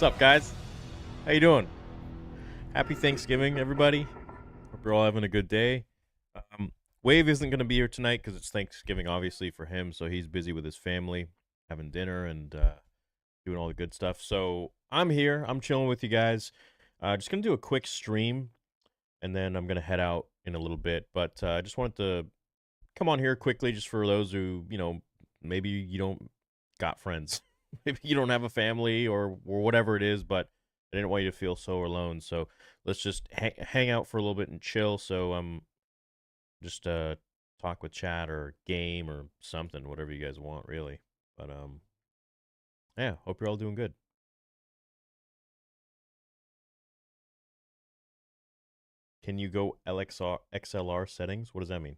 What's up, guys? How you doing? Happy Thanksgiving, everybody. Hope you're all having a good day. Um, Wave isn't going to be here tonight because it's Thanksgiving, obviously, for him. So he's busy with his family, having dinner and doing all the good stuff. So I'm here. I'm chilling with you guys. Just going to do a quick stream, and then I'm going to head out in a little bit. But I just wanted to come on here quickly just for those who, maybe you don't got friends. Maybe you don't have a family or whatever it is, but I didn't want you to feel so alone. So let's just hang out for a little bit and chill. So just talk with chat or game or something, whatever you guys want, really. But yeah, hope you're all doing good. Can you go XLR settings? What does that mean?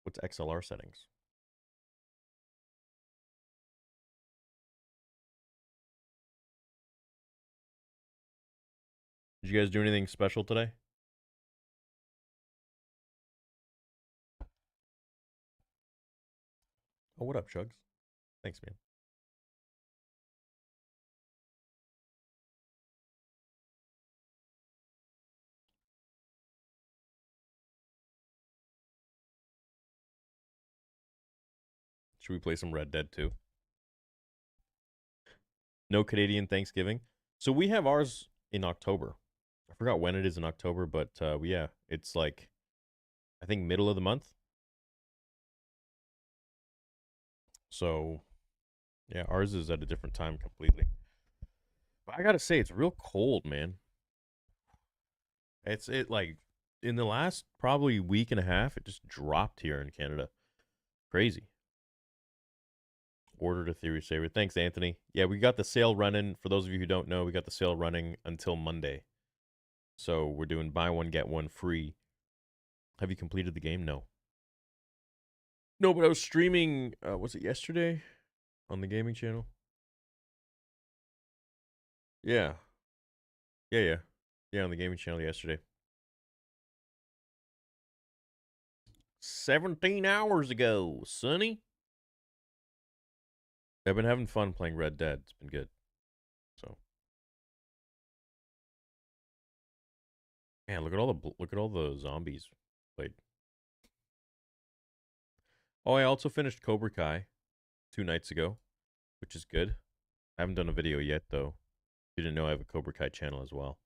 What's XLR settings? Did you guys do anything special today? Oh, what up, Chugs? Thanks, man. Should we play some Red Dead 2? No Canadian Thanksgiving. So we have ours in October. I forgot when it is in October, but yeah, it's like I think middle of the month. So yeah, ours is at a different time completely. But I gotta say, it's real cold, man. It like in the last probably week and a half, it just dropped here in Canada. Crazy. Ordered a theory saver. Thanks, Anthony. Yeah, we got the sale running. For those of you who don't know, we got the sale running until Monday. So we're doing buy one get one free. Have you completed the game? No. No, but I was streaming. Was it yesterday on the gaming channel? Yeah, yeah, on the gaming channel yesterday. 17 hours ago, Sonny. I've been having fun playing Red Dead. It's been good. So, man, look at all the zombies played. Oh, I also finished Cobra Kai 2 nights ago, which is good. I haven't done a video yet though. You didn't know I have a Cobra Kai channel as well.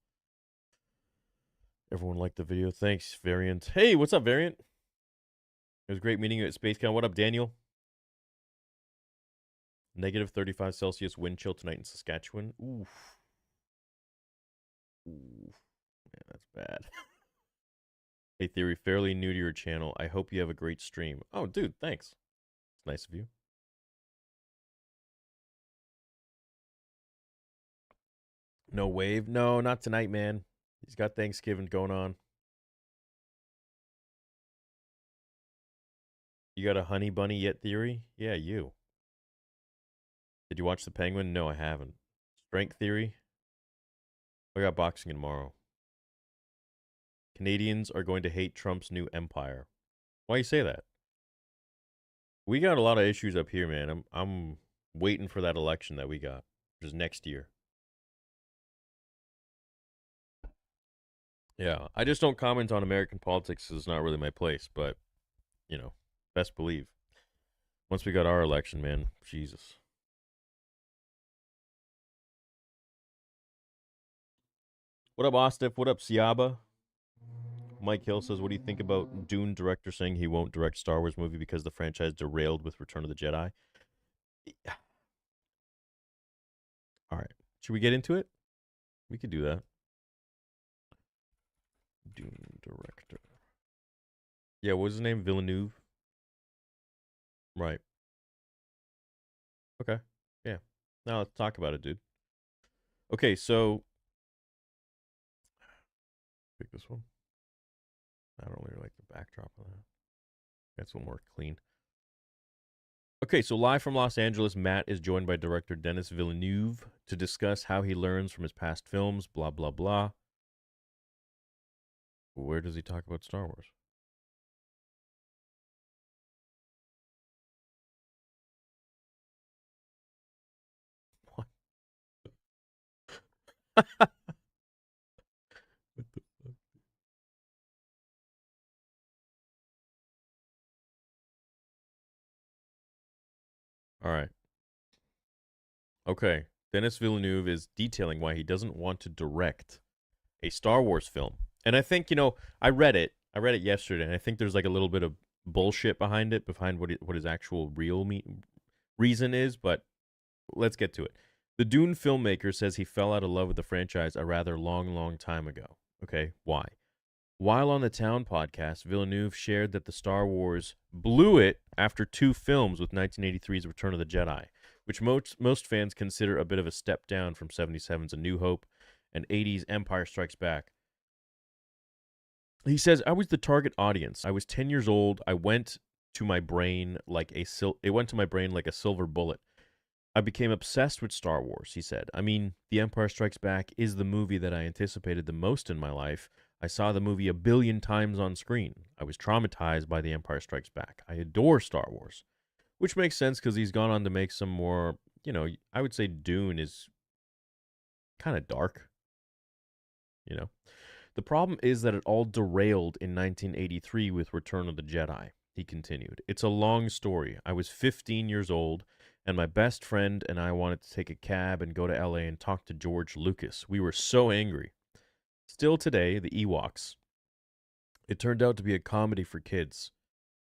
Everyone liked the video. Thanks, Variant. Hey, what's up, Variant? It was great meeting you at SpaceCon. What up, Daniel? Negative 35 Celsius wind chill tonight in Saskatchewan. Oof. Oof. Yeah, that's bad. Hey, Theory, fairly new to your channel. I hope you have a great stream. Oh, dude, thanks. It's nice of you. No wave? No, not tonight, man. He's got Thanksgiving going on. You got a honey bunny yet, Theory? Yeah, you. Did you watch The Penguin? No, I haven't. Strength Theory? I got boxing tomorrow. Canadians are going to hate Trump's new empire. Why you say that? We got a lot of issues up here, man. I'm waiting for that election that we got, which is next year. Yeah, I just don't comment on American politics 'cause it's not really my place, but best believe once we got our election, man, Jesus. What up, Ostif? What up, Siaba? Mike Hill says, what do you think about Dune director saying he won't direct Star Wars movie because the franchise derailed with Return of the Jedi? Yeah. All right. Should we get into it? We could do that. Dune director. Yeah, what was his name? Villeneuve? Right. Okay. Yeah. Now let's talk about it, dude. Okay, so pick this one. I don't really like the backdrop of that. That's a little more clean. Okay, so live from Los Angeles, Matt is joined by director Denis Villeneuve to discuss how he learns from his past films, blah, blah, blah. Where does he talk about Star Wars? What? What the fuck? All right. Okay. Denis Villeneuve is detailing why he doesn't want to direct a Star Wars film. And I think, I read it. I read it yesterday, and I think there's like a little bit of bullshit behind it, behind what his actual real reason is, but let's get to it. The Dune filmmaker says he fell out of love with the franchise a rather long, long time ago. Okay, why? While on the Town podcast, Villeneuve shared that the Star Wars blew it after two films with 1983's Return of the Jedi, which most fans consider a bit of a step down from 77's A New Hope and 80's Empire Strikes Back. He says, "I was the target audience. I was 10 years old. I went to my brain like it went to my brain like a silver bullet. I became obsessed with Star Wars," he said. "I mean, The Empire Strikes Back is the movie that I anticipated the most in my life. I saw the movie a billion times on screen. I was traumatized by The Empire Strikes Back. I adore Star Wars." Which makes sense because he's gone on to make some more, I would say Dune is kind of dark, you know. The problem is that it all derailed in 1983 with Return of the Jedi, he continued. "It's a long story. I was 15 years old, and my best friend and I wanted to take a cab and go to LA and talk to George Lucas. We were so angry. Still today, the Ewoks. It turned out to be a comedy for kids.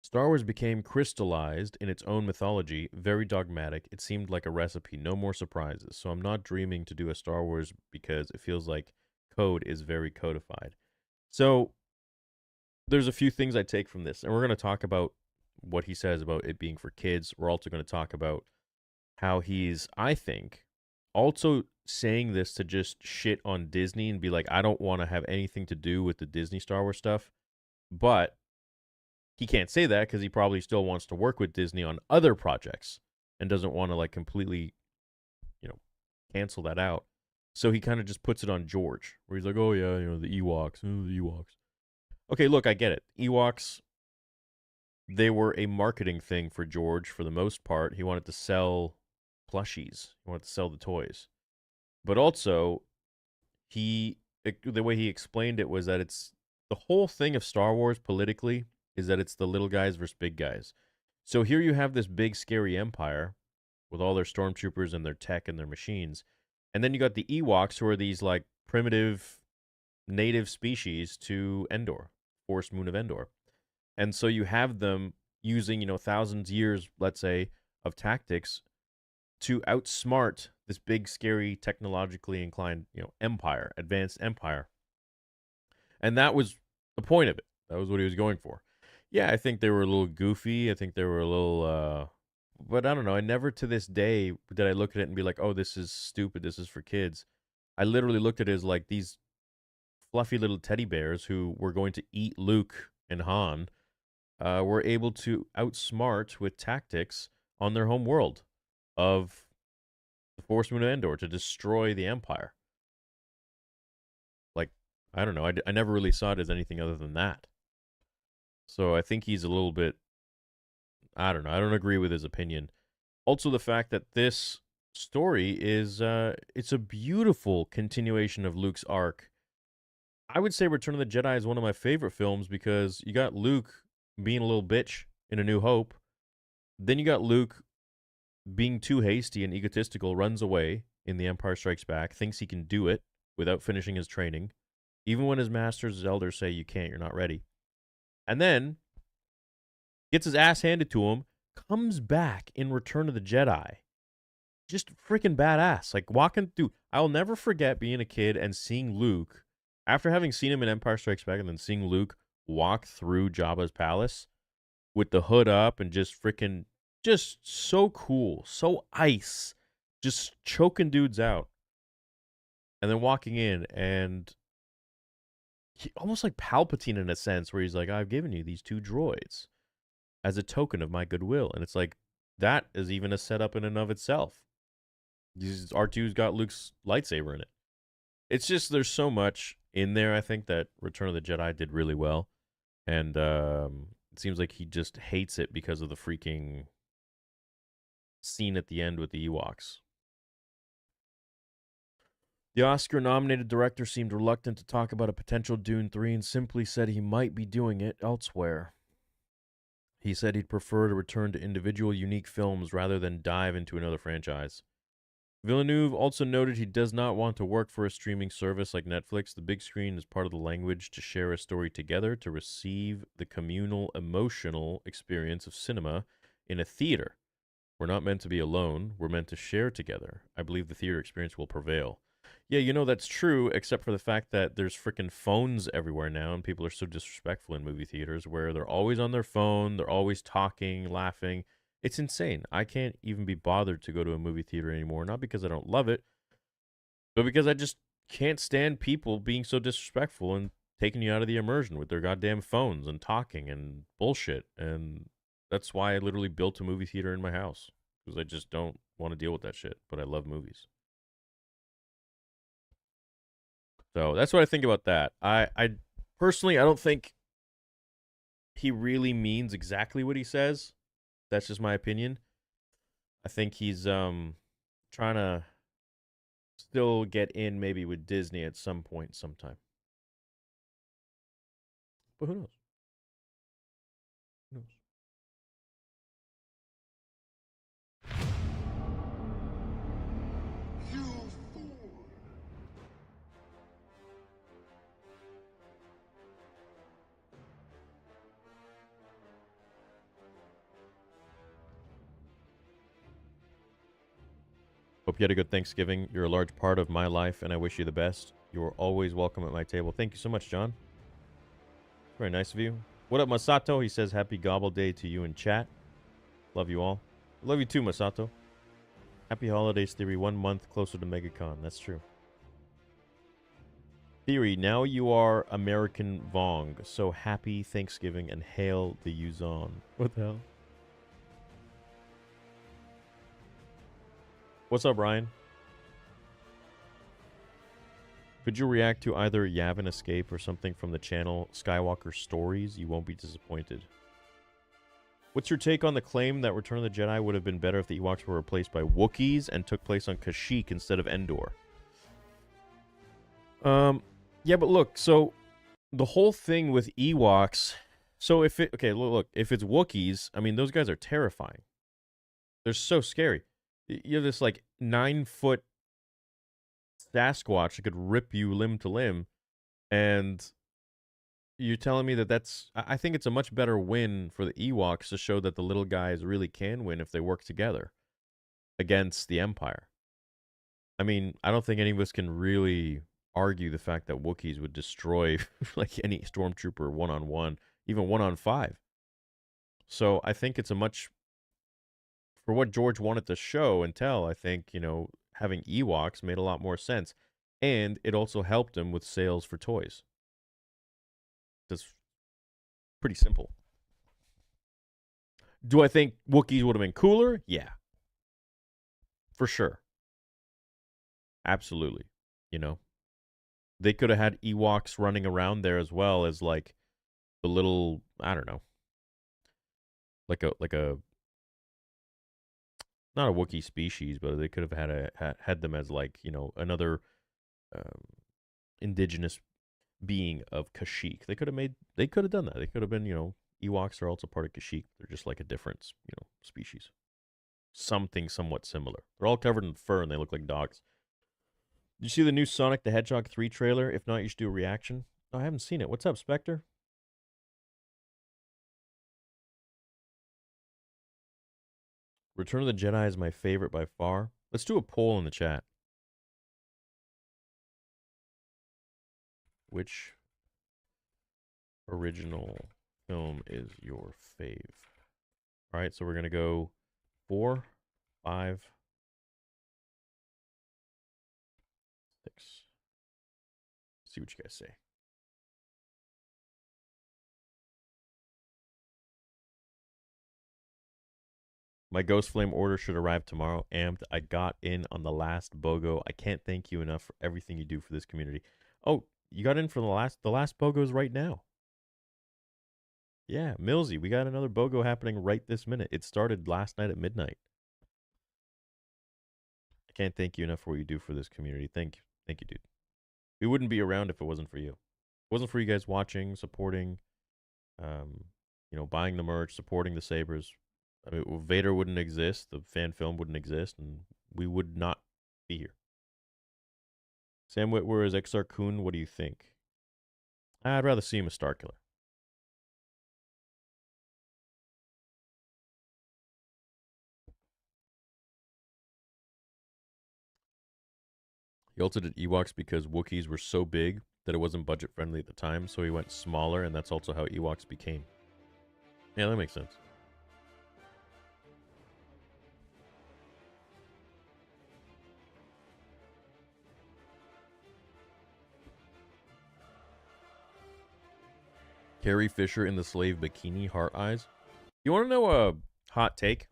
Star Wars became crystallized in its own mythology, very dogmatic. It seemed like a recipe, no more surprises. So I'm not dreaming to do a Star Wars because it feels like code is very codified." So there's a few things I take from this, and we're going to talk about what he says about it being for kids. We're also going to talk about how he's, I think, also saying this to just shit on Disney and be like, I don't want to have anything to do with the Disney Star Wars stuff. But he can't say that because he probably still wants to work with Disney on other projects and doesn't want to like completely, you know, cancel that out. So he kind of just puts it on George, where he's like, "Oh yeah, the Ewoks, the Ewoks." Okay, look, I get it. Ewoks, they were a marketing thing for George for the most part. He wanted to sell plushies. He wanted to sell the toys. But also, the way he explained it was that it's the whole thing of Star Wars politically is that it's the little guys versus big guys. So here you have this big scary empire with all their stormtroopers and their tech and their machines. And then you got the Ewoks, who are these like primitive native species to Endor, forest moon of Endor. And so you have them using, thousands years, let's say, of tactics to outsmart this big, scary, technologically inclined, empire, advanced empire. And that was the point of it. That was what he was going for. Yeah, I think they were a little goofy. I think they were a little, but I don't know. I never to this day did I look at it and be like, oh, this is stupid. This is for kids. I literally looked at it as like these fluffy little teddy bears who were going to eat Luke and Han were able to outsmart with tactics on their home world of the Force Moon of Endor to destroy the Empire. Like, I don't know. I never really saw it as anything other than that. So I think he's a little bit, I don't know. I don't agree with his opinion. Also, the fact that this story is, it's a beautiful continuation of Luke's arc. I would say Return of the Jedi is one of my favorite films because you got Luke being a little bitch in A New Hope. Then you got Luke being too hasty and egotistical, runs away in The Empire Strikes Back, thinks he can do it without finishing his training, even when his masters, his elders say, you can't, you're not ready. And then gets his ass handed to him, comes back in Return of the Jedi. Just freaking badass. Like walking through. I'll never forget being a kid and seeing Luke, after having seen him in Empire Strikes Back, and then seeing Luke walk through Jabba's palace with the hood up and just freaking, just so cool, so ice, just choking dudes out. And then walking in and almost like Palpatine in a sense, where he's like, I've given you these two droids as a token of my goodwill. And it's like, that is even a setup in and of itself. R2's got Luke's lightsaber in it. It's just, there's so much in there, I think, that Return of the Jedi did really well. And it seems like he just hates it because of the freaking scene at the end with the Ewoks. The Oscar-nominated director seemed reluctant to talk about a potential Dune 3 and simply said he might be doing it elsewhere. He said he'd prefer to return to individual, unique films rather than dive into another franchise. Villeneuve also noted he does not want to work for a streaming service like Netflix. The big screen is part of the language to share a story together, to receive the communal, emotional experience of cinema in a theater. We're not meant to be alone. We're meant to share together. I believe the theater experience will prevail. Yeah, that's true, except for the fact that there's freaking phones everywhere now, and people are so disrespectful in movie theaters where they're always on their phone, they're always talking, laughing. It's insane. I can't even be bothered to go to a movie theater anymore, not because I don't love it, but because I just can't stand people being so disrespectful and taking you out of the immersion with their goddamn phones and talking and bullshit. And that's why I literally built a movie theater in my house, because I just don't want to deal with that shit, but I love movies. So that's what I think about that. I personally, I don't think he really means exactly what he says. That's just my opinion. I think he's trying to still get in maybe with Disney at some point sometime. But who knows? Who knows? Hope you had a good Thanksgiving. You're a large part of my life, and I wish you the best. You are always welcome at my table. Thank you so much, John. Very nice of you. What up, Masato? He says, happy Gobble Day to you in chat. Love you all. Love you too, Masato. Happy holidays, Theory. 1 month closer to MegaCon. That's true. Theory, now you are American Vong. So happy Thanksgiving and hail the Yuzon. What the hell? What's up, Ryan? Could you react to either Yavin Escape or something from the channel Skywalker Stories? You won't be disappointed. What's your take on the claim that Return of the Jedi would have been better if the Ewoks were replaced by Wookiees and took place on Kashyyyk instead of Endor? Yeah, but look, so the whole thing with Ewoks, so if it, okay, look, if it's Wookiees, I mean, those guys are terrifying. They're so scary. You have this like 9-foot Sasquatch that could rip you limb to limb, and you're telling me that I think it's a much better win for the Ewoks to show that the little guys really can win if they work together against the Empire. I mean, I don't think any of us can really argue the fact that Wookiees would destroy like any stormtrooper one-on-one, even 1-on-5. So I think it's a much, for what George wanted to show and tell, I think, having Ewoks made a lot more sense. And it also helped him with sales for toys. That's pretty simple. Do I think Wookiees would have been cooler? Yeah. For sure. Absolutely. They could have had Ewoks running around there as well as like the little, I don't know, like a not a Wookiee species, but they could have had them as like another indigenous being of Kashyyyk. They could have done that. They could have been Ewoks are also part of Kashyyyk. They're just like a different species, something somewhat similar. They're all covered in fur and they look like dogs. Did you see the new Sonic the Hedgehog 3 trailer? If not, you should do a reaction. Oh, I haven't seen it. What's up, Spectre? Return of the Jedi is my favorite by far. Let's do a poll in the chat. Which original film is your fave? All right, so we're going to go 4, 5, 6. See what you guys say. My Ghost Flame order should arrive tomorrow. Amped. I got in on the last BOGO. I can't thank you enough for everything you do for this community. Oh, you got in for the last BOGO's right now. Yeah, Millsy, we got another BOGO happening right this minute. It started last night at midnight. I can't thank you enough for what you do for this community. Thank you. Thank you, dude. We wouldn't be around if it wasn't for you. If it wasn't for you guys watching, supporting, buying the merch, supporting the Sabers. I mean, Vader wouldn't exist, the fan film wouldn't exist, and we would not be here. Sam Witwer as Exar Kun, what do you think? I'd rather see him as Starkiller. He also did Ewoks because Wookiees were so big that it wasn't budget friendly at the time, so he went smaller, and that's also how Ewoks became. Yeah, that makes sense. Carrie Fisher in the slave bikini, heart eyes. You want to know a hot take?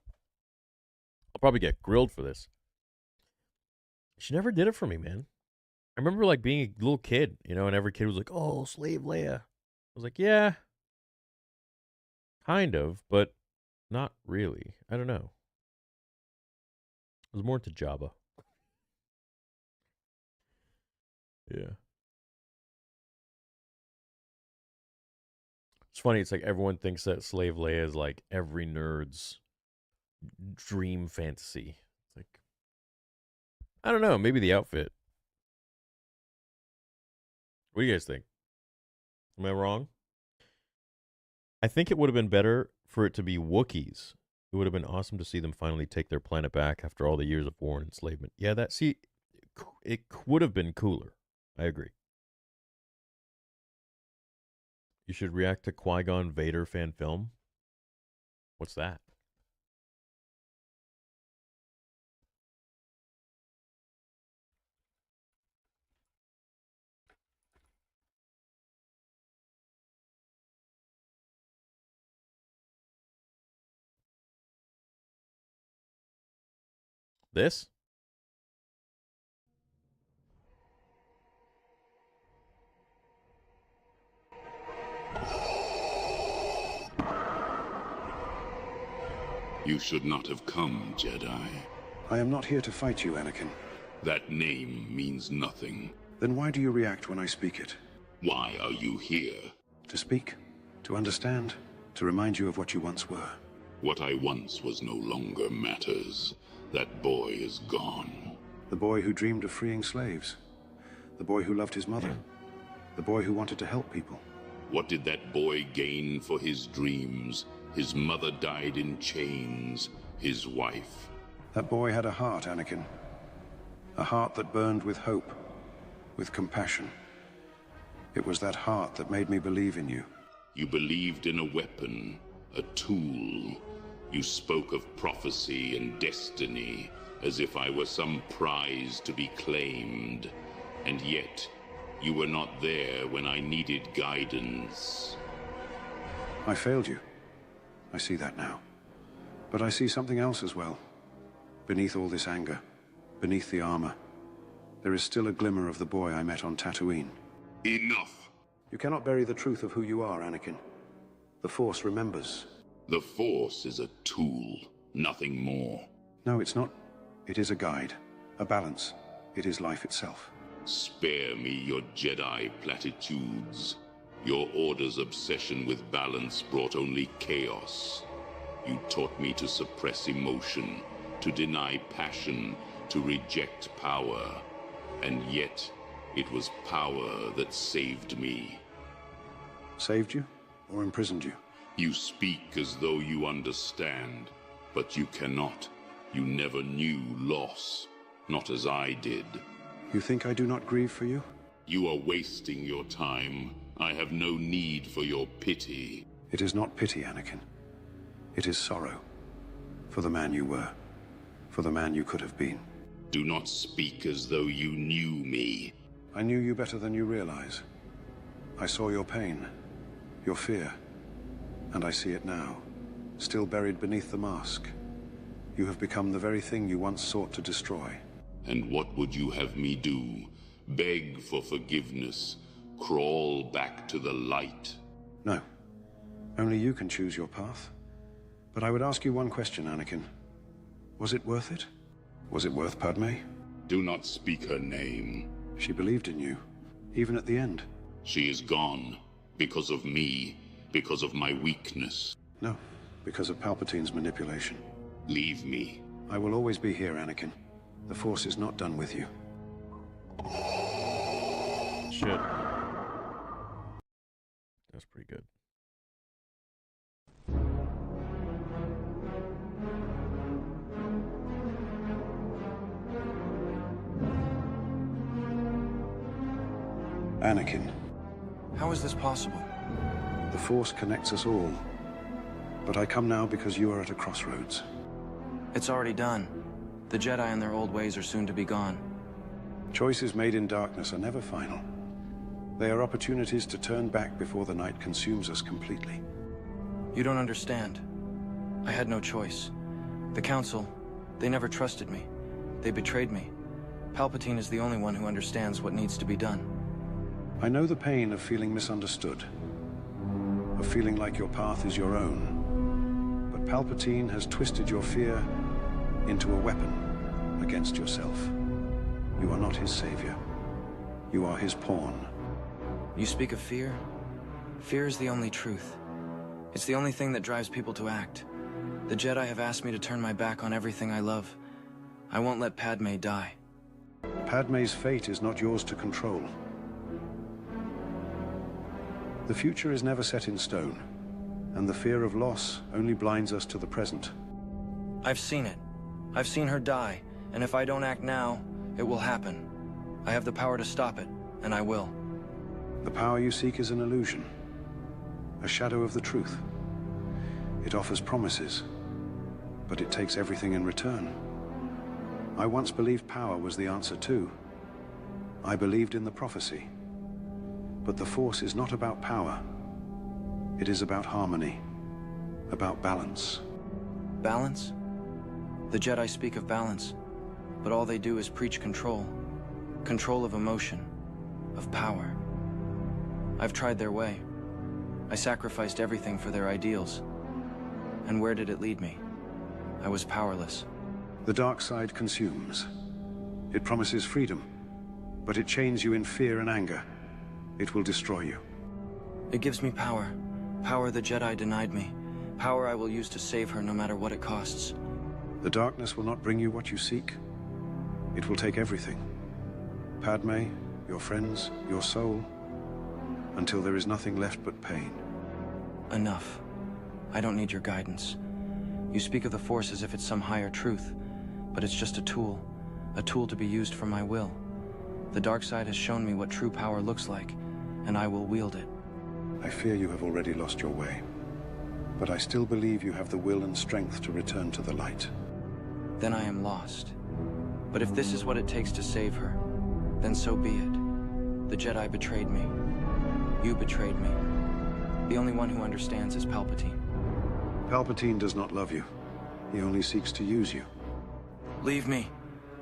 I'll probably get grilled for this. She never did it for me, man. I remember like being a little kid, and every kid was like, "Oh, slave Leia." I was like, "Yeah, kind of, but not really." I don't know. I was more into Jabba. Yeah. It's funny. It's like everyone thinks that slave Leia is like every nerd's dream fantasy. It's like, I don't know. Maybe the outfit. What do you guys think? Am I wrong? I think it would have been better for it to be Wookiees. It would have been awesome to see them finally take their planet back after all the years of war and enslavement. Yeah, it would have been cooler. I agree. You should react to Qui-Gon Vader fan film. What's that? This? You should not have come, Jedi. I am not here to fight you, Anakin. That name means nothing. Then why do you react when I speak it? Why are you here? To speak, to understand, to remind you of what you once were. What I once was no longer matters. That boy is gone. The boy who dreamed of freeing slaves. The boy who loved his mother. The boy who wanted to help people. What did that boy gain for his dreams? His mother died in chains. His wife. That boy had a heart, Anakin. A heart that burned with hope, with compassion. It was that heart that made me believe in you. You believed in a weapon, a tool. You spoke of prophecy and destiny, as if I were some prize to be claimed. And yet, you were not there when I needed guidance. I failed you. I see that now. But I see something else as well. Beneath all this anger, beneath the armor, there is still a glimmer of the boy I met on Tatooine. Enough! You cannot bury the truth of who you are, Anakin. The Force remembers. The Force is a tool, nothing more. No, it's not. It is a guide, a balance. It is life itself. Spare me your Jedi platitudes. Your Order's obsession with balance brought only chaos. You taught me to suppress emotion, to deny passion, to reject power. And yet, it was power that saved me. Saved you, or imprisoned you? You speak as though you understand, but you cannot. You never knew loss, not as I did. You think I do not grieve for you? You are wasting your time. I have no need for your pity. It is not pity, Anakin. It is sorrow. For the man you were. For the man you could have been. Do not speak as though you knew me. I knew you better than you realize. I saw your pain, your fear, and I see it now, still buried beneath the mask. You have become the very thing you once sought to destroy. And what would you have me do? Beg for forgiveness? Crawl back to the light? No. Only you can choose your path. But I would ask you one question, Anakin. Was it worth it? Was it worth Padme? Do not speak her name. She believed in you, even at the end. She is gone because of me, because of my weakness. No, because of Palpatine's manipulation. Leave me. I will always be here, Anakin. The Force is not done with you. Shit. That's pretty good. Anakin, How is this possible? the Force connects us all. But I come now because you are at a crossroads. It's already done. The Jedi and their old ways are soon to be gone. Choices made in darkness are never final. They are opportunities to turn back before the night consumes us completely. You don't understand. I had no choice. The Council, they never trusted me. They betrayed me. Palpatine is the only one who understands what needs to be done. I know the pain of feeling misunderstood, of feeling like your path is your own. But Palpatine has twisted your fear into a weapon against yourself. You are not his savior. You are his pawn. You speak of fear? Fear is the only truth. It's the only thing that drives people to act. The Jedi have asked me to turn my back on everything I love. I won't let Padme die. Padme's fate is not yours to control. The future is never set in stone, and the fear of loss only blinds us to the present. I've seen it. I've seen her die, and if I don't act now, it will happen. I have the power to stop it, and I will. The power you seek is an illusion, a shadow of the truth. It offers promises, but it takes everything in return. I once believed power was the answer too. I believed in the prophecy. But the Force is not about power. It is about harmony, about balance. Balance? The Jedi speak of balance, but all they do is preach control. Control of emotion, of power. I've tried their way. I sacrificed everything for their ideals. And where did it lead me? I was powerless. The dark side consumes. It promises freedom, but it chains you in fear and anger. It will destroy you. It gives me power. Power the Jedi denied me. Power I will use to save her no matter what it costs. The darkness will not bring you what you seek. It will take everything. Padme, your friends, your soul, until there is nothing left but pain. Enough. I don't need your guidance. You speak of the Force as if it's some higher truth, but it's just a tool to be used for my will. The dark side has shown me what true power looks like, and I will wield it. I fear you have already lost your way, but I still believe you have the will and strength to return to the light. Then I am lost. But if this is what it takes to save her, then so be it. The Jedi betrayed me. You betrayed me. The only one who understands is Palpatine. Palpatine does not love you. He only seeks to use you. Leave me.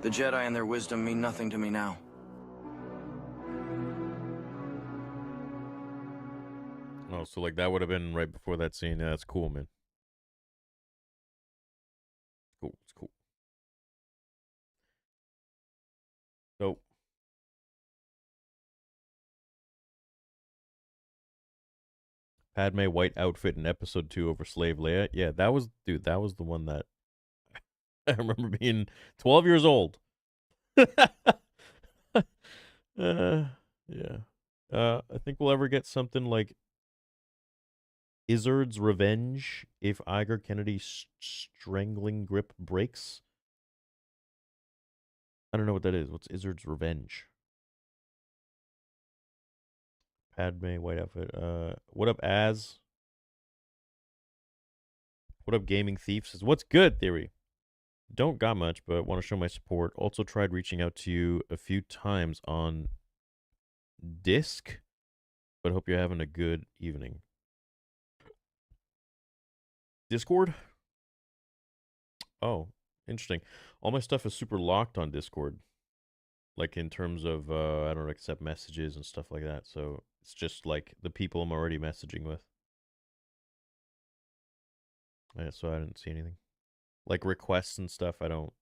The Jedi and their wisdom mean nothing to me now. Oh, so like that would have been right before that scene. Yeah, that's cool, man. Cool, it's cool. Dope. Padme white outfit in episode 2 over slave Leia. Yeah, that was, dude, that was the one that I remember being 12 years old. Yeah. I think we'll ever get something like Izzard's Revenge if Iger Kennedy's strangling grip breaks. I don't know what that is. What's Izzard's Revenge? Padme, white outfit. What up, Az? What up, Gaming Thief? Says, what's good, Theory? Don't got much, but want to show my support. Also tried reaching out to you a few times on Disc, but hope you're having a good evening. Discord? Oh, interesting. All my stuff is super locked on Discord. Like in terms of, I don't accept messages and stuff like that. So it's just like the people I'm already messaging with. Yeah, so I didn't see anything. Like requests and stuff, I don't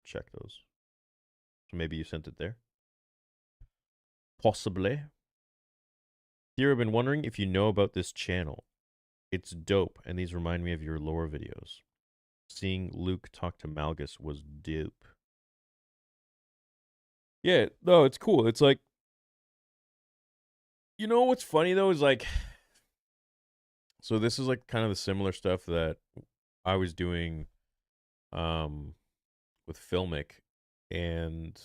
check those. So maybe you sent it there? Possibly. Here, I've been wondering if you know about this channel. It's dope, and these remind me of your lore videos. Seeing Luke talk to Malgus was dope. Yeah, no, it's cool. It's like, you know what's funny though is like, so this is like kind of the similar stuff that I was doing with Filmic, and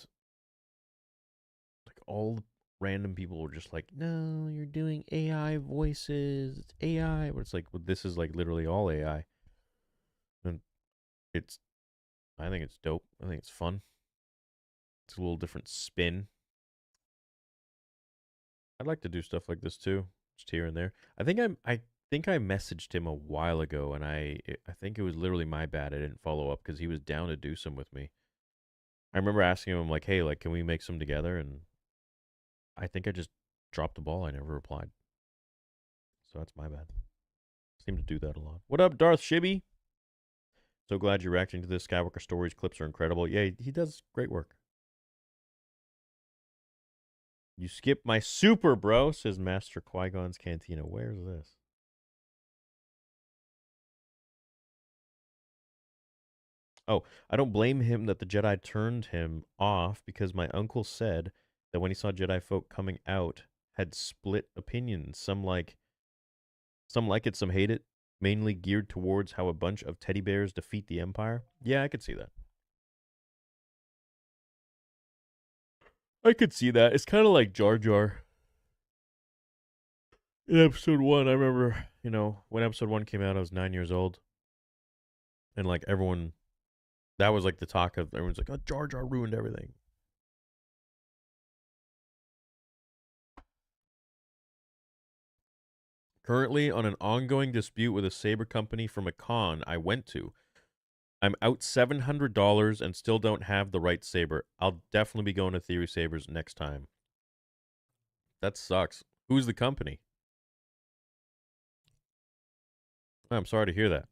like all the random people were just like, no, you're doing AI voices, it's AI. But it's like, well, this is like literally all AI. And it's, I think it's dope. I think it's fun. It's a little different spin. I'd like to do stuff like this too, just here and there. I think I messaged him a while ago, and I think it was literally my bad. I didn't follow up because he was down to do some with me. I remember asking him like, "Hey, like, can we make some together?" And I think I just dropped the ball. I never replied, so that's my bad. Seem to do that a lot. What up, Darth Shibby? So glad you're reacting to this. Skywalker Stories clips are incredible. Yeah, he does great work. You skipped my super, bro, says Master Qui-Gon's Cantina. Where's this? Oh, I don't blame him that the Jedi turned him off because my uncle said that when he saw Jedi folk coming out, had split opinions. Some like it, some hate it, mainly geared towards how a bunch of teddy bears defeat the Empire. Yeah, I could see that. I could see that. It's kind of like Jar Jar. In episode 1, I remember, when episode 1 came out, I was 9 years old. And like everyone, that was like the talk of, everyone's like, oh, Jar Jar ruined everything. Currently on an ongoing dispute with a Saber company from a con I went to. I'm out $700 and still don't have the right Saber. I'll definitely be going to Theory Sabers next time. That sucks. Who's the company? I'm sorry to hear that.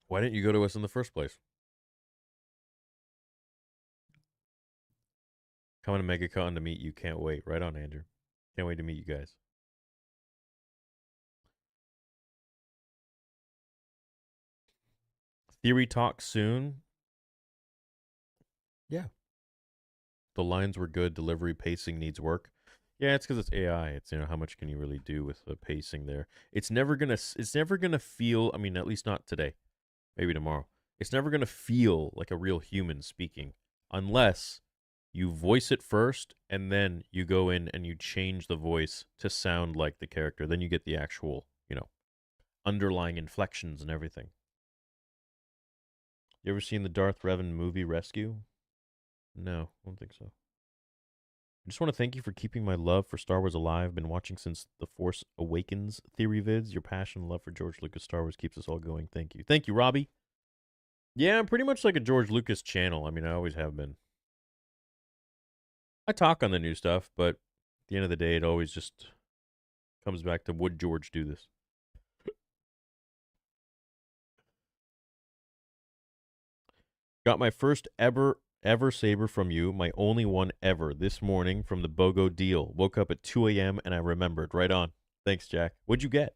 Why didn't you go to us in the first place? Coming to MegaCon to meet you. Can't wait. Right on, Andrew. Can't wait to meet you guys. Theory talk soon. Yeah. The lines were good. Delivery pacing needs work. Yeah, it's because it's AI. It's how much can you really do with the pacing there? It's never gonna feel. I mean, at least not today. Maybe tomorrow. It's never gonna feel like a real human speaking unless you voice it first and then you go in and you change the voice to sound like the character. Then you get the actual, underlying inflections and everything. You ever seen the Darth Revan movie Rescue? No, I don't think so. I just want to thank you for keeping my love for Star Wars alive. Been watching since The Force Awakens theory vids. Your passion and love for George Lucas Star Wars keeps us all going. Thank you. Thank you, Robbie. Yeah, I'm pretty much like a George Lucas channel. I mean, I always have been. I talk on the new stuff, but at the end of the day, it always just comes back to would George do this? Got my first ever Saber from you, my only one ever, this morning from the BOGO deal. Woke up at 2 a.m. and I remembered. Right on. Thanks, Jack. What'd you get?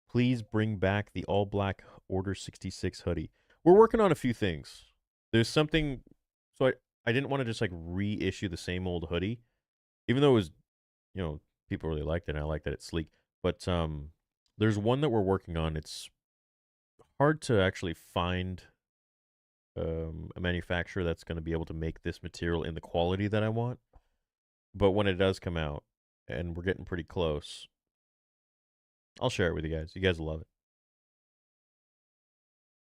Please bring back the all black Order 66 hoodie. We're working on a few things. There's something, so I didn't want to just like reissue the same old hoodie, even though it was, people really liked it and I like that it's sleek. But there's one that we're working on. It's hard to actually find a manufacturer that's going to be able to make this material in the quality that I want. But when it does come out, and we're getting pretty close, I'll share it with you guys. You guys will love it.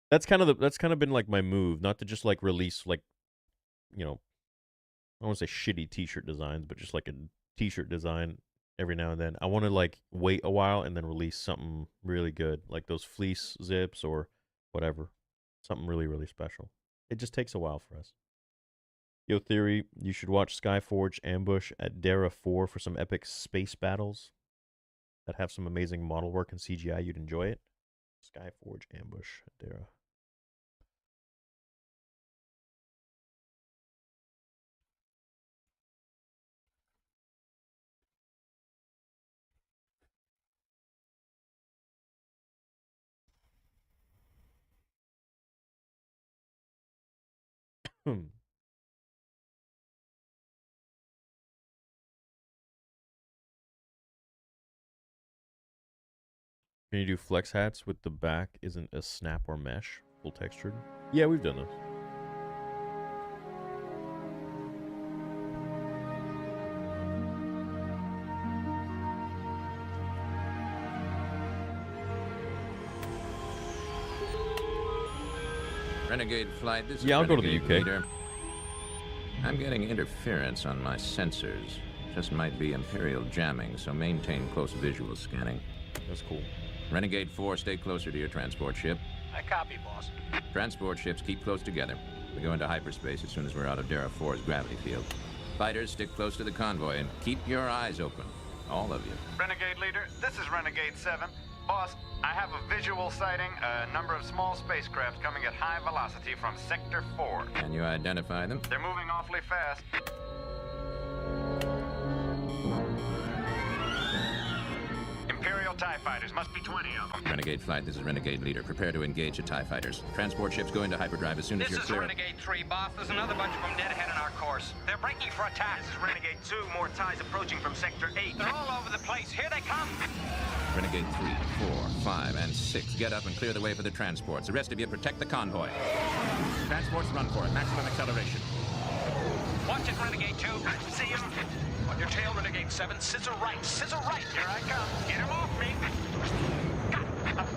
That's kind of been like my move, not to just like release like, I don't want to say shitty t-shirt designs, but just like a t-shirt design every now and then. I want to like wait a while and then release something really good, like those fleece zips or whatever. Something really, really special. It just takes a while for us. Yo, Theory, you should watch Skyforge Ambush at Dara 4 for some epic space battles that have some amazing model work and CGI. You'd enjoy it. Skyforge Ambush at Dara. Can you do flex hats with the back isn't a snap or mesh, full textured? Yeah, we've done this. Renegade Flight, this is Yeah, I'll go to the Renegade UK. Leader. I'm getting interference on my sensors. Just might be Imperial jamming, so maintain close visual scanning. That's cool. Renegade 4, stay closer to your transport ship. I copy, boss. Transport ships keep close together. We go into hyperspace as soon as we're out of Dara 4's gravity field. Fighters, stick close to the convoy and keep your eyes open. All of you. Renegade Leader, this is Renegade 7. Boss, I have a visual sighting, a number of small spacecraft coming at high velocity from Sector 4. Can you identify them? They're moving awfully fast. Imperial TIE fighters, must be 20 of them. Renegade Flight, this is Renegade Leader. Prepare to engage the TIE fighters. Transport ships go into hyperdrive as soon as This you're is clear. Renegade 3, boss. There's another bunch of them dead ahead on our course. They're breaking for attack. This is Renegade 2, more TIEs approaching from Sector 8. They're all over the place. Here they come. Renegade 3, 4, 5, and 6. Get up and clear the way for the transports. The rest of you protect the convoy. Transports run for it. Maximum acceleration. Watch it, Renegade 2. See him? On your tail, Renegade 7. Scissor right. Scissor right. Here I come. Get him off me.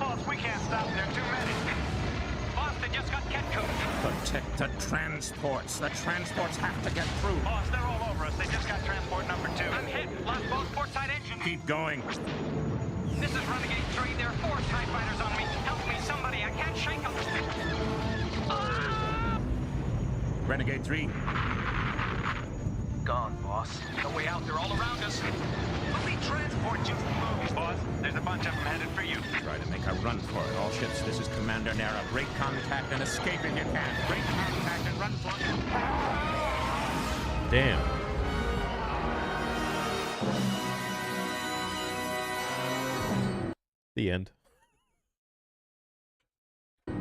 Boss, we can't stop. There are too many. Boss, they just got Ketku. Protect the transports. The transports have to get through. Boss, they're all over us. They just got transport number 2. I'm hit. Lost both port side engines. Keep going. This is Renegade 3. There are 4 TIE fighters on me. Help me, somebody. I can't shake them. Renegade 3. Gone, boss. No way out. They're all around us. We'll need transport just moving, boss. There's a bunch of them headed for you. Try to make a run for it. All ships, this is Commander Nara. Break contact and escape if you can. Break contact and run for it. Damn. The end. God.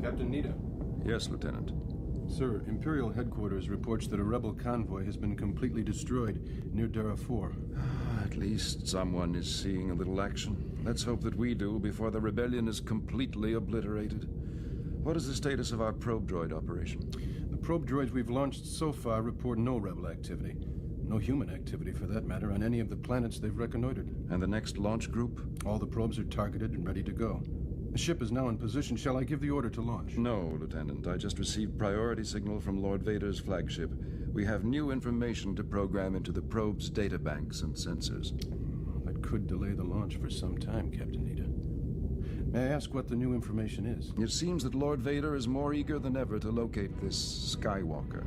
Captain Nita. Yes, Lieutenant. Sir, Imperial Headquarters reports that a rebel convoy has been completely destroyed near Dara 4. At least someone is seeing a little action. Let's hope that we do before the rebellion is completely obliterated. What is the status of our probe droid operation? The probe droids we've launched so far report no rebel activity. No human activity, for that matter, on any of the planets they've reconnoitered. And the next launch group? All the probes are targeted and ready to go. The ship is now in position. Shall I give the order to launch? No, Lieutenant. I just received priority signal from Lord Vader's flagship. We have new information to program into the probe's data banks and sensors. That could delay the launch for some time, Captain Nita. May I ask what the new information is? It seems that Lord Vader is more eager than ever to locate this Skywalker.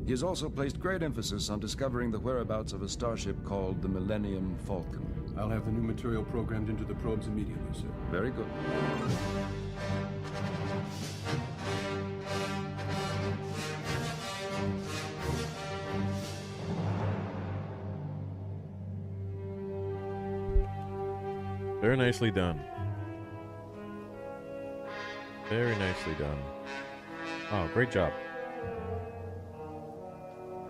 He has also placed great emphasis on discovering the whereabouts of a starship called the Millennium Falcon. I'll have the new material programmed into the probes immediately, sir. Very good. Very nicely done. Very nicely done. Oh, great job.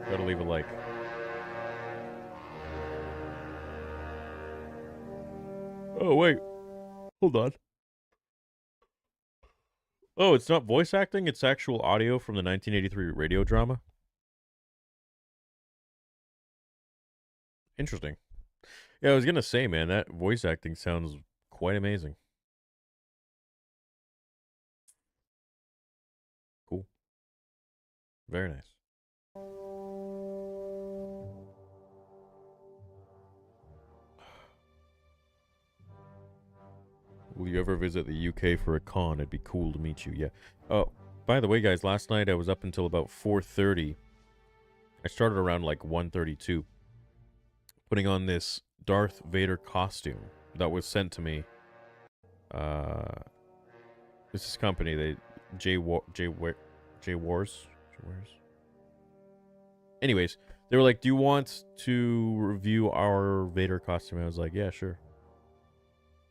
Gotta leave a like. Oh, wait. Hold on. Oh, it's not voice acting, it's actual audio from the 1983 radio drama. Interesting. Yeah, I was gonna say, man, that voice acting sounds quite amazing. Cool. Very nice. Will you ever visit the UK for a con? It'd be cool to meet you. Yeah. Oh, by the way, guys, last night I was up until about 4:30. I started around like 1:32, putting on this Darth Vader costume that was sent to me. This is company, they J Wars. Anyways, they were like, "Do you want to review our Vader costume?" I was like, "Yeah, sure."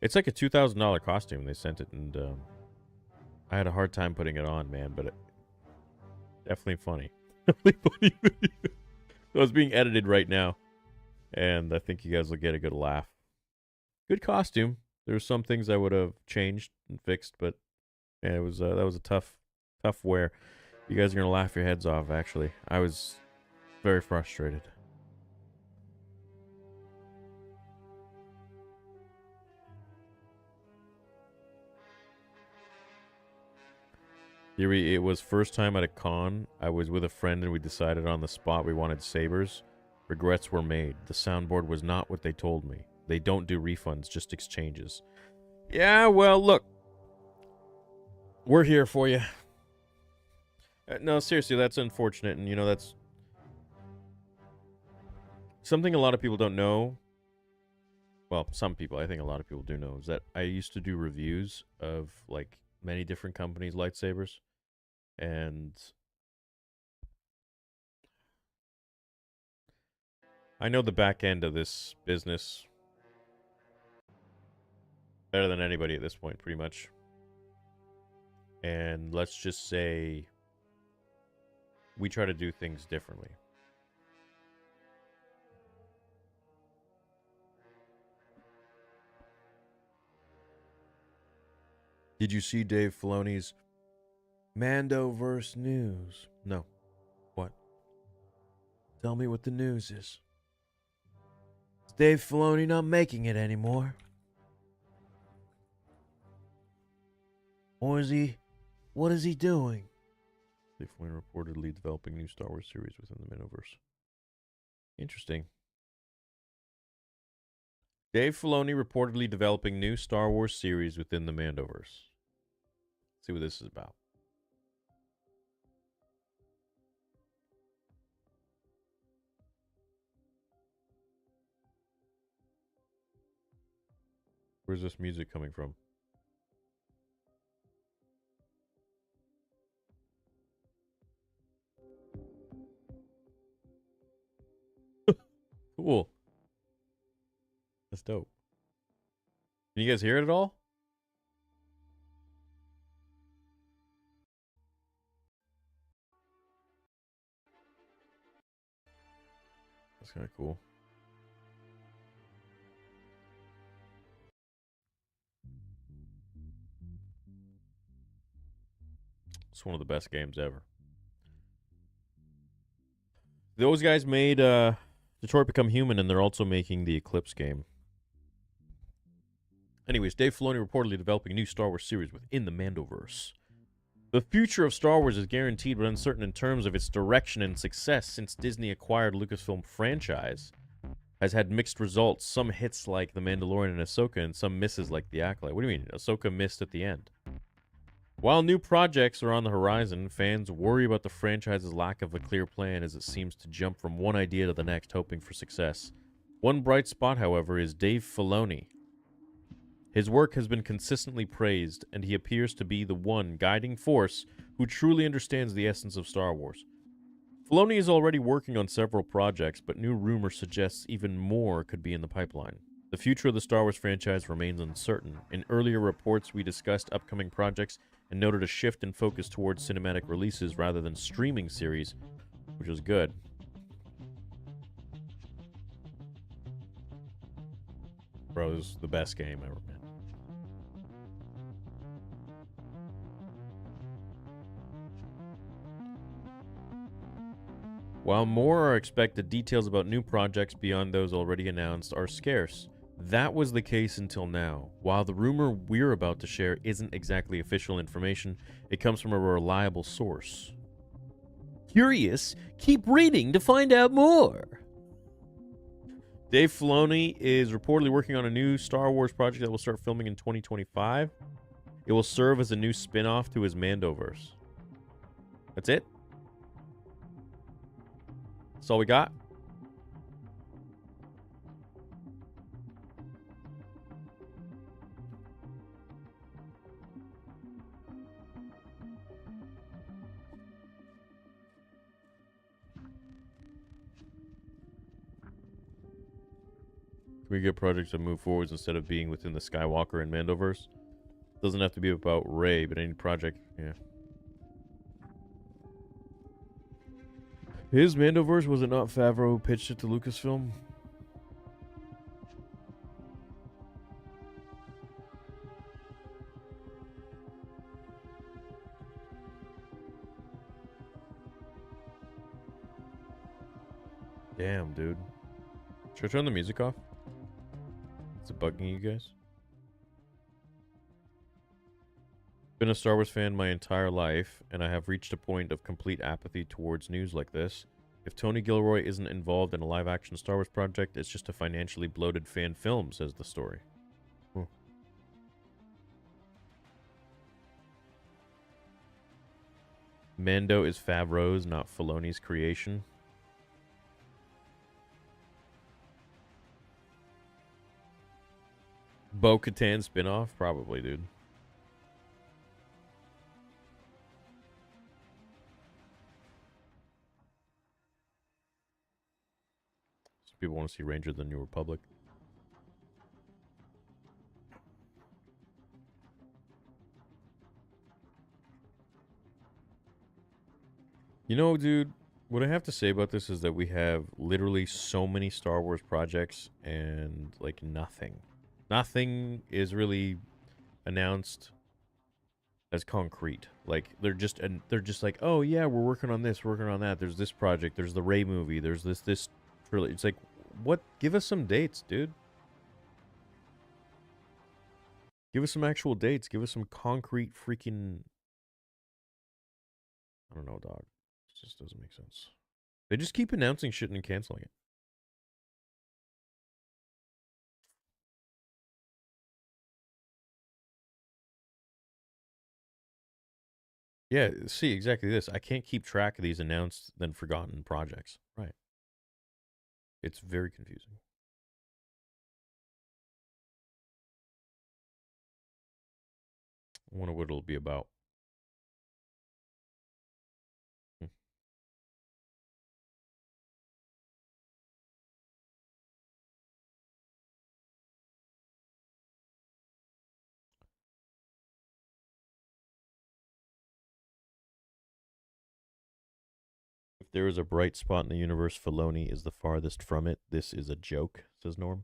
It's like a $2,000 costume. They sent it, and I had a hard time putting it on, man. But it, definitely funny. Definitely funny video. So it's being edited right now, and I think you guys will get a good laugh. Good costume. There's some things I would have changed and fixed, but yeah, it was that was a tough wear. You guys are gonna laugh your heads off. Actually, I was very frustrated. Theory, it was first time at a con. I was with a friend and we decided on the spot we wanted sabers. Regrets were made. The soundboard was not what they told me. They don't do refunds, just exchanges. Yeah, well, look. We're here for you. No, seriously, that's unfortunate. And, you know, that's something a lot of people don't know. Well, some people, I think a lot of people do know, is that I used to do reviews of, like, many different companies' lightsabers. And I know the back end of this business better than anybody at this point, pretty much. And let's just say we try to do things differently. Did you see Dave Filoni's MandoVerse news? No. What? Tell me what the news is. Is Dave Filoni not making it anymore? Or is he... What is he doing? Dave Filoni reportedly developing new Star Wars series within the MandoVerse. Interesting. Dave Filoni reportedly developing new Star Wars series within the MandoVerse. See what this is about. Where's this music coming from? Cool. That's dope. Can you guys hear it at all? That's kind of cool. It's one of the best games ever. Those guys made Detroit Become Human, and they're also making the Eclipse game. Anyways, Dave Filoni reportedly developing a new Star Wars series within the MandoVerse. The future of Star Wars is guaranteed but uncertain in terms of its direction and success since Disney acquired Lucasfilm franchise has had mixed results. Some hits like The Mandalorian and Ahsoka, and some misses like The Acolyte. What do you mean? Ahsoka missed at the end. While new projects are on the horizon, fans worry about the franchise's lack of a clear plan as it seems to jump from one idea to the next, hoping for success. One bright spot, however, is Dave Filoni. His work has been consistently praised, and he appears to be the one guiding force who truly understands the essence of Star Wars. Filoni is already working on several projects, but new rumor suggests even more could be in the pipeline. The future of the Star Wars franchise remains uncertain. In earlier reports, we discussed upcoming projects and noted a shift in focus towards cinematic releases rather than streaming series, which is good. Bro, this is the best game ever, man. While more are expected, details about new projects beyond those already announced are scarce. That was the case until now. While the rumor we're about to share isn't exactly official information, it comes from a reliable source. Curious? Keep reading to find out more. Dave Filoni is reportedly working on a new Star Wars project that will start filming in 2025. It will serve as a new spin-off to his MandoVerse. That's it? That's all we got? Can we get projects that move forwards instead of being within the Skywalker and MandoVerse? Doesn't have to be about Rey, but any project, yeah. His MandoVerse, was it not Favreau who pitched it to Lucasfilm? Damn, dude. Should I turn the music off? Is it bugging you guys? Been a Star Wars fan my entire life, and I have reached a point of complete apathy towards news like this. If Tony Gilroy isn't involved in a live-action Star Wars project, it's just a financially bloated fan film, says the story. Mando is Favreau's, not Filoni's creation. Bo-Katan spinoff? Probably, dude. Some people want to see Ranger of the New Republic. You know, dude, what I have to say about this is that we have literally so many Star Wars projects and, like, nothing. Nothing is really announced as concrete. Like, they're just like, oh yeah, we're working on this, we're working on that. There's this project, there's the Rey movie, there's this trilogy. It's like, what? Give us some dates, dude. Give us some actual dates. Give us some concrete freaking... I don't know, dog. It just doesn't make sense. They just keep announcing shit and canceling it. Yeah, see, exactly this. I can't keep track of these announced then forgotten projects. Right. It's very confusing. I wonder what it'll be about. If there is a bright spot in the universe, Filoni is the farthest from it. This is a joke, says Norm.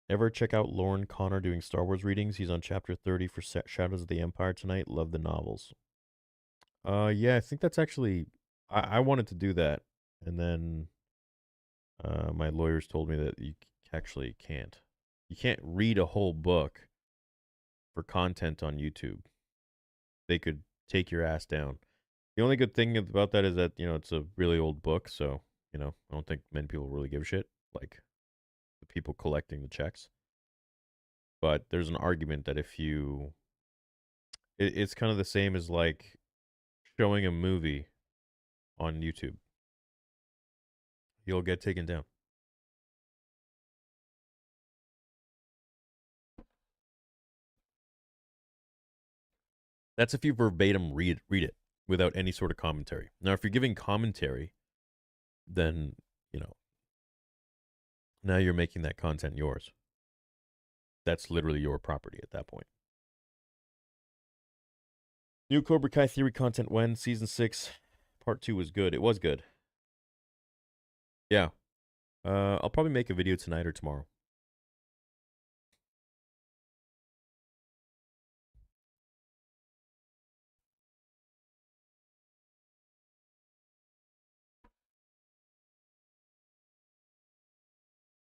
Ever check out Lauren Connor doing Star Wars readings? He's on chapter 30 for Shadows of the Empire tonight. Love the novels. Yeah, I think that's actually... I wanted to do that, and then my lawyers told me that you actually can't. You can't read a whole book for content on YouTube. They could take your ass down. The only good thing about that is that, you know, it's a really old book, so, you know, I don't think many people really give a shit, like the people collecting the checks. But there's an argument that if you... It's kind of the same as, like, showing a movie on YouTube. You'll get taken down. That's if you verbatim read it without any sort of commentary. Now, if you're giving commentary, then, you know, now you're making that content yours. That's literally your property at that point. New Cobra Kai Theory content when? Season 6, Part 2 was good. It was good. Yeah. I'll probably make a video tonight or tomorrow.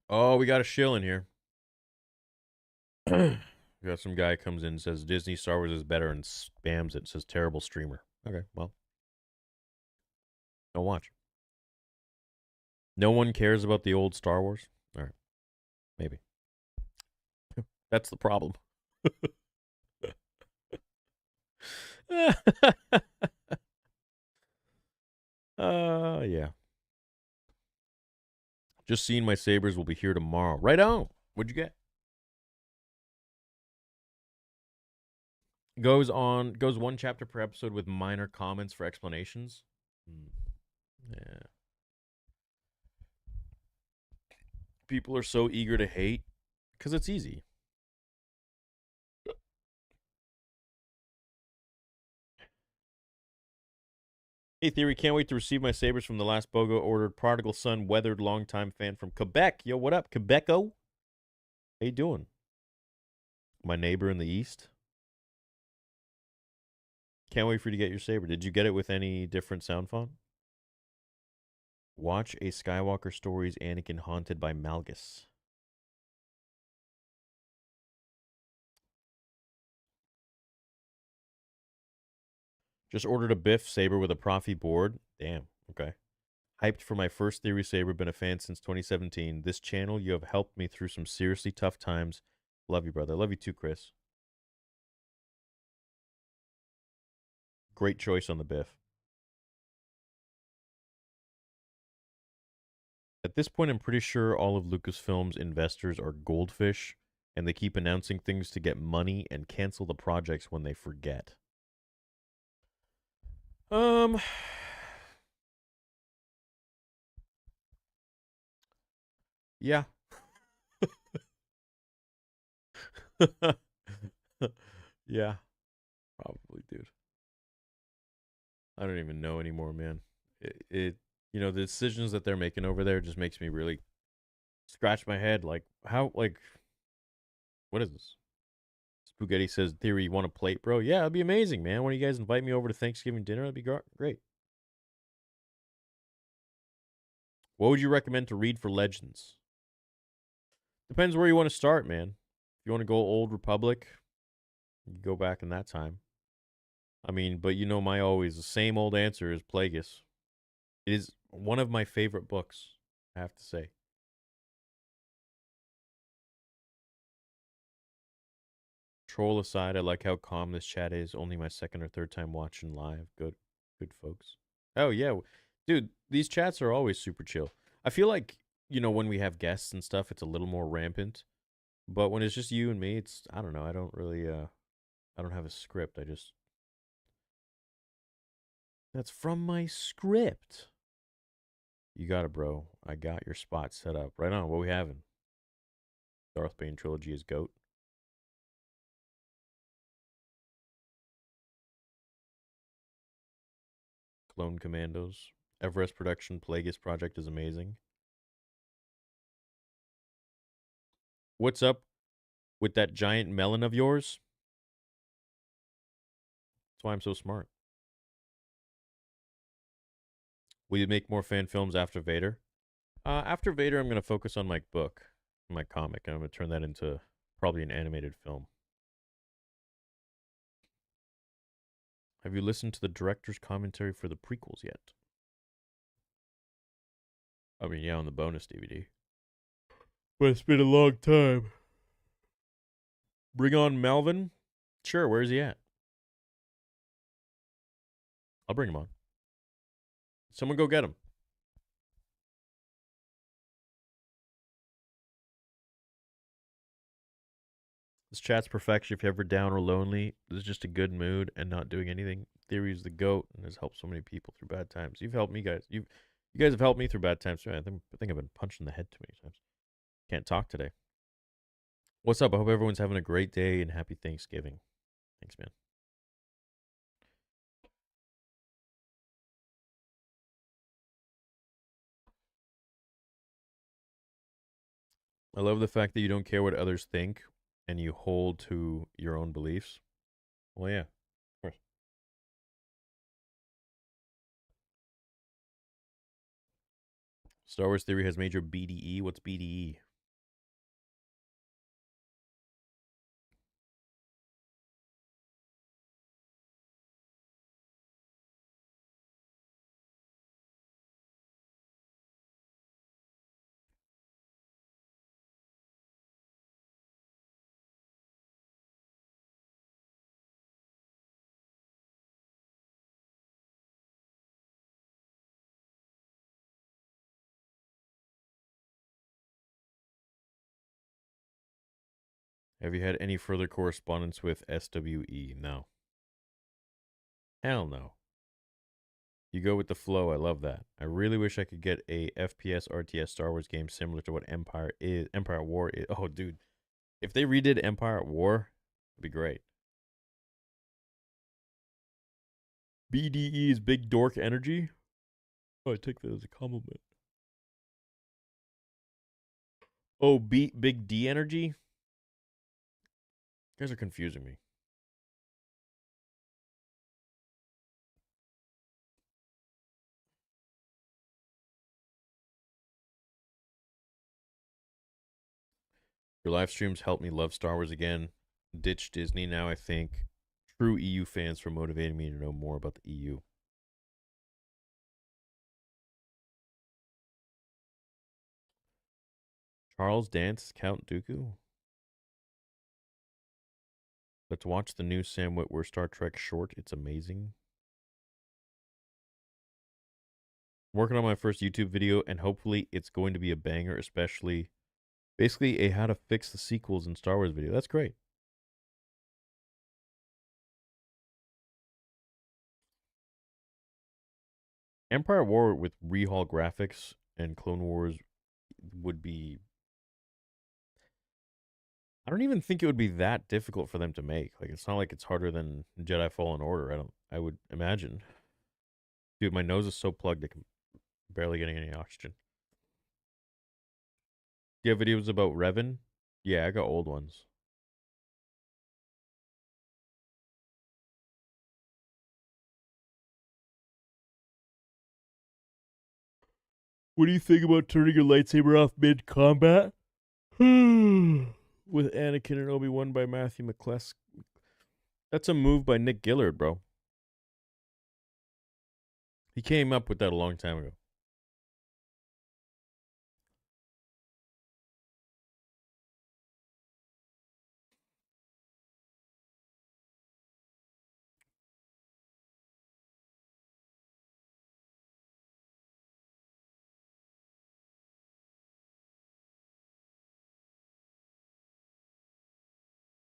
Oh, we got a shill in here. We got some guy comes in and says Disney Star Wars is better and spams it. Says terrible streamer. Okay, well. Don't watch. No one cares about the old Star Wars? All right. Maybe. That's the problem. Yeah. Just seeing my Sabers will be here tomorrow. Right on. What'd you get? Goes one chapter per episode with minor comments for explanations. Yeah. People are so eager to hate because it's easy. Hey, Theory, can't wait to receive my sabers from the last BOGO ordered. Prodigal son, weathered, longtime fan from Quebec. Yo, what up, Quebeco? How you doing? My neighbor in the east. Can't wait for you to get your saber. Did you get it with any different sound font? Watch a Skywalker Stories Anakin haunted by Malgus. Just ordered a Biff saber with a Profi board. Damn. Okay. Hyped for my first Theory saber. Been a fan since 2017. This channel, you have helped me through some seriously tough times. Love you, brother. Love you too, Chris. Great choice on the Biff. At this point, I'm pretty sure all of Lucasfilm's investors are goldfish, and they keep announcing things to get money and cancel the projects when they forget. Yeah. Yeah. Probably, dude. I don't even know anymore, man. It you know, the decisions that they're making over there just makes me really scratch my head. Like, how, like, what is this? Spaghetti says, Theory, you want a plate, bro? Yeah, it'd be amazing, man. Why don't you guys invite me over to Thanksgiving dinner? That'd be great. What would you recommend to read for Legends? Depends where you want to start, man. If you want to go Old Republic, you go back in that time. I mean, but you know my always the same old answer is Plagueis. It is one of my favorite books, I have to say. Troll aside, I like how calm this chat is. Only my second or third time watching live. Good folks. Oh yeah, dude, these chats are always super chill. I feel like, you know, when we have guests and stuff, it's a little more rampant. But when it's just you and me, it's, I don't know. I don't really I don't have a script. I just, that's from my script. You got it, bro. I got your spot set up. Right on. What we having? Darth Bane trilogy is GOAT. Clone Commandos. Everest production. Plagueis project is amazing. What's up with that giant melon of yours? That's why I'm so smart. Will you make more fan films after Vader? After Vader, I'm going to focus on my book, my comic, and I'm going to turn that into probably an animated film. Have you listened to the director's commentary for the prequels yet? I mean, yeah, on the bonus DVD. But it's been a long time. Bring on Melvin? Sure, where's he at? I'll bring him on. Someone go get him. This chat's perfection. If you're ever down or lonely, this is just a good mood and not doing anything. Theory is the GOAT and has helped so many people through bad times. You've helped me, guys. You guys have helped me through bad times too. I think I've been punched in the head too many times. Can't talk today. What's up? I hope everyone's having a great day and happy Thanksgiving. Thanks, man. I love the fact that you don't care what others think and you hold to your own beliefs. Well, yeah, of course. Star Wars Theory has major BDE. What's BDE? Have you had any further correspondence with SWE? No. Hell no. You go with the flow. I love that. I really wish I could get a FPS RTS Star Wars game similar to what Empire is. Empire at War is. Oh, dude. If they redid Empire at War, it'd be great. BDE is big dork energy. Oh, I take that as a compliment. Oh, big D energy? You guys are confusing me. Your live streams helped me love Star Wars again. Ditch Disney now, I think. True EU fans for motivating me to know more about the EU. Charles Dance, Count Dooku. Let's watch the new Sam Witwer Star Trek short. It's amazing. Working on my first YouTube video, and hopefully it's going to be a banger, especially basically a how to fix the sequels in Star Wars video. That's great. Empire War with rehaul graphics and Clone Wars would be... I don't even think it would be that difficult for them to make. Like, it's not like it's harder than Jedi Fallen Order. I would imagine. Dude, my nose is so plugged, I'm barely getting any oxygen. Do you have videos about Revan? Yeah, I got old ones. What do you think about turning your lightsaber off mid-combat? With Anakin and Obi-Wan by Matthew McCleskey. That's a move by Nick Gillard, bro. He came up with that a long time ago.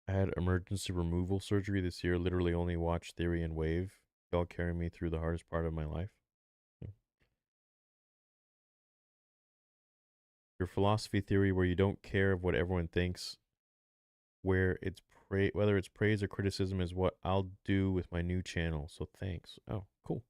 I had emergency removal surgery this year. Literally only watched Theory and Wave. Y'all carry me through the hardest part of my life. Your philosophy theory where you don't care of what everyone thinks, whether it's praise or criticism is what I'll do with my new channel. So thanks. Oh, cool.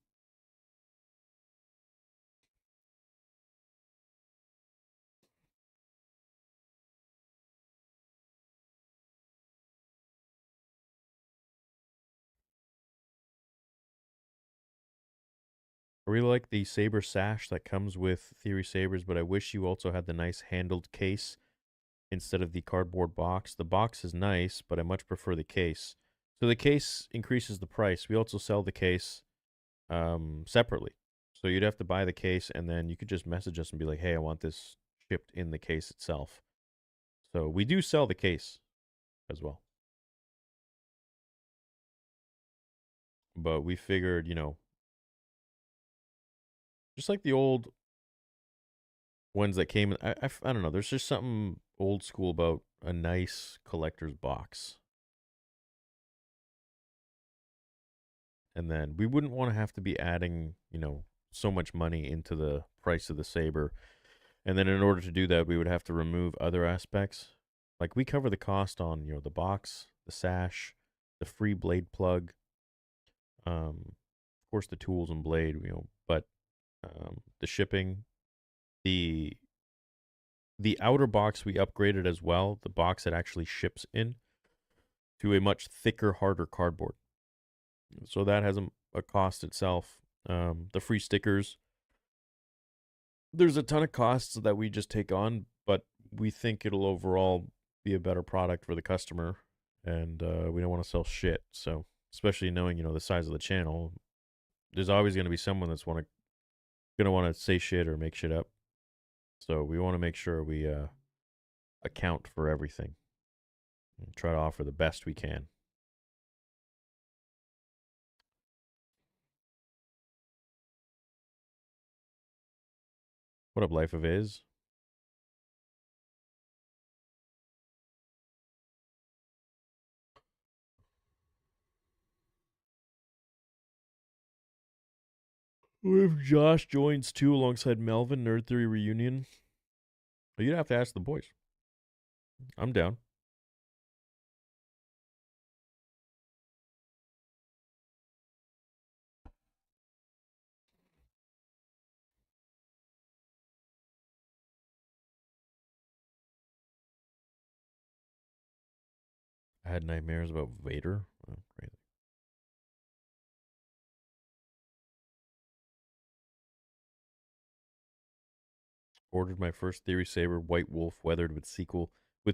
I really like the Saber sash that comes with Theory Sabers, but I wish you also had the nice handled case instead of the cardboard box. The box is nice, but I much prefer the case. So the case increases the price. We also sell the case separately. So you'd have to buy the case, and then you could just message us and be like, hey, I want this shipped in the case itself. So we do sell the case as well. But we figured, just like the old ones that came, I don't know, there's just something old school about a nice collector's box. And then we wouldn't want to have to be adding, so much money into the price of the Saber. And then in order to do that, we would have to remove other aspects. Like we cover the cost on, the box, the sash, the free blade plug, of course the tools and blade, but the shipping, the outer box we upgraded as well, the box that actually ships in to a much thicker, harder cardboard. So that has a cost itself. The free stickers, there's a ton of costs that we just take on, but we think it'll overall be a better product for the customer, and we don't want to sell shit. So especially knowing, the size of the channel, there's always going to be someone that's going to want to say shit or make shit up. So we want to make sure we account for everything and try to offer the best we can. What up, Life of Is? What if Josh joins too alongside Melvin, Nerd Theory reunion? Well, you'd have to ask the boys. I'm down. I had nightmares about Vader. Oh, crazy. Ordered my first Theory Saber, White Wolf, weathered with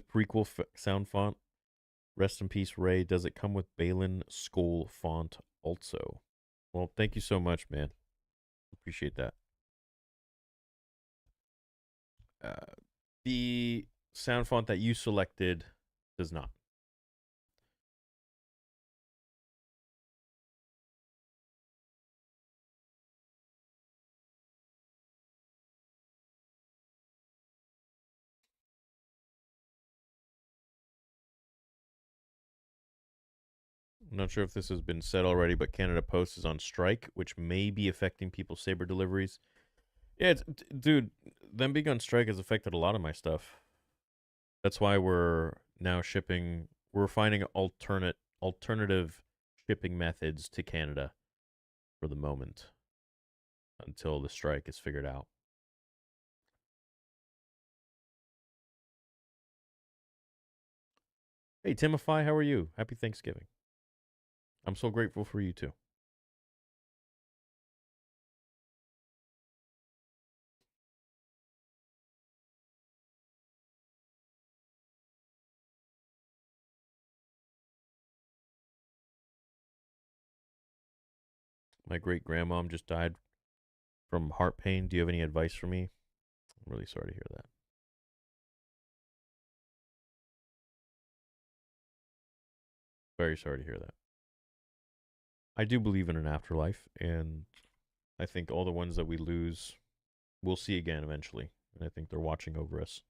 prequel sound font. Rest in peace, Ray. Does it come with Balin Skull font also? Well, thank you so much, man. Appreciate that. The sound font that you selected does not. I'm not sure if this has been said already, but Canada Post is on strike, which may be affecting people's Saber deliveries. Yeah, dude, them being on strike has affected a lot of my stuff. That's why we're now shipping. We're finding alternative shipping methods to Canada for the moment until the strike is figured out. Hey, Timify, how are you? Happy Thanksgiving. I'm so grateful for you too. My great grandmom just died from heart pain. Do you have any advice for me? I'm really sorry to hear that. Very sorry to hear that. I do believe in an afterlife, and I think all the ones that we lose, we'll see again eventually. And I think they're watching over us.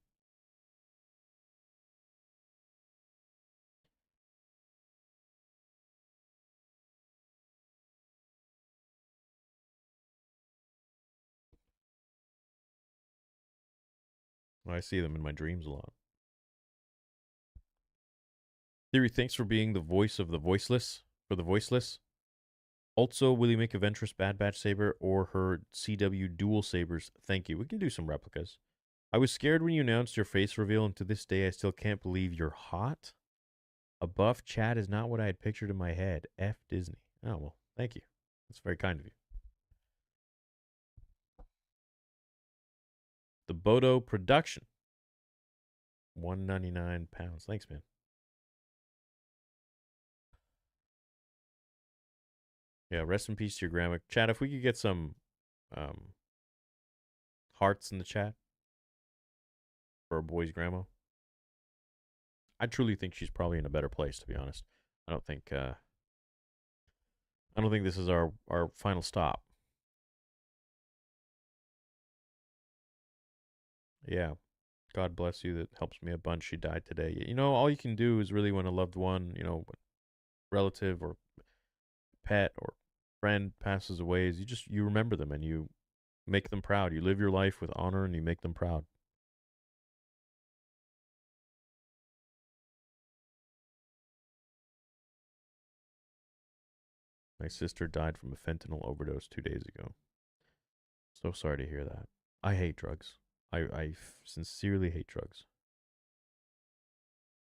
I see them in my dreams a lot. Theory, thanks for being the voice of the voiceless, for the voiceless. Also, will you make a Ventress Bad Batch Saber or her CW dual sabers? Thank you. We can do some replicas. I was scared when you announced your face reveal, and to this day, I still can't believe you're hot. A buff Chad is not what I had pictured in my head. F Disney. Oh, well, thank you. That's very kind of you. The Bodo production. 199 pounds. Thanks, man. Yeah, rest in peace to your grandma. Chad, if we could get some hearts in the chat for our boy's grandma. I truly think she's probably in a better place, to be honest. I don't think this is our final stop. Yeah. God bless you. That helps me a bunch. She died today. You know, all you can do is really when a loved one, you know, relative or pet or friend passes away is you remember them and you make them proud. You live your life with honor and you make them proud. My sister died from a fentanyl overdose 2 days ago. So sorry to hear that. I hate drugs. I sincerely hate drugs.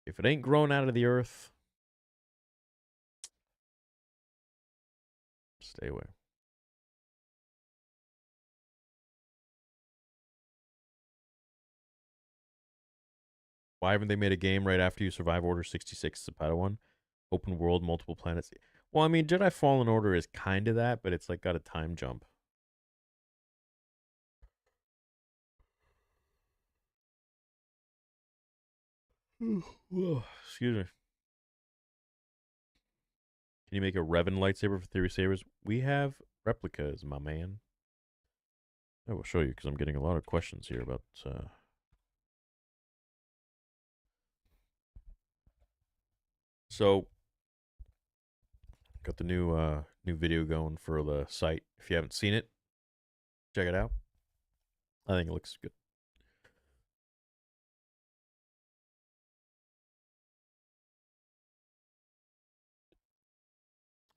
If it ain't grown out of the earth, stay away. Why haven't they made a game right after you survive Order 66? It's a Padawan. Open world, multiple planets. Well, I mean, Jedi Fallen Order is kind of that, but it's like got a time jump. Excuse me. Can you make a Revan lightsaber for Theory Sabers? We have replicas, my man. I will show you because I'm getting a lot of questions here about. So, got the new video going for the site. If you haven't seen it, Check it out. I think it looks good.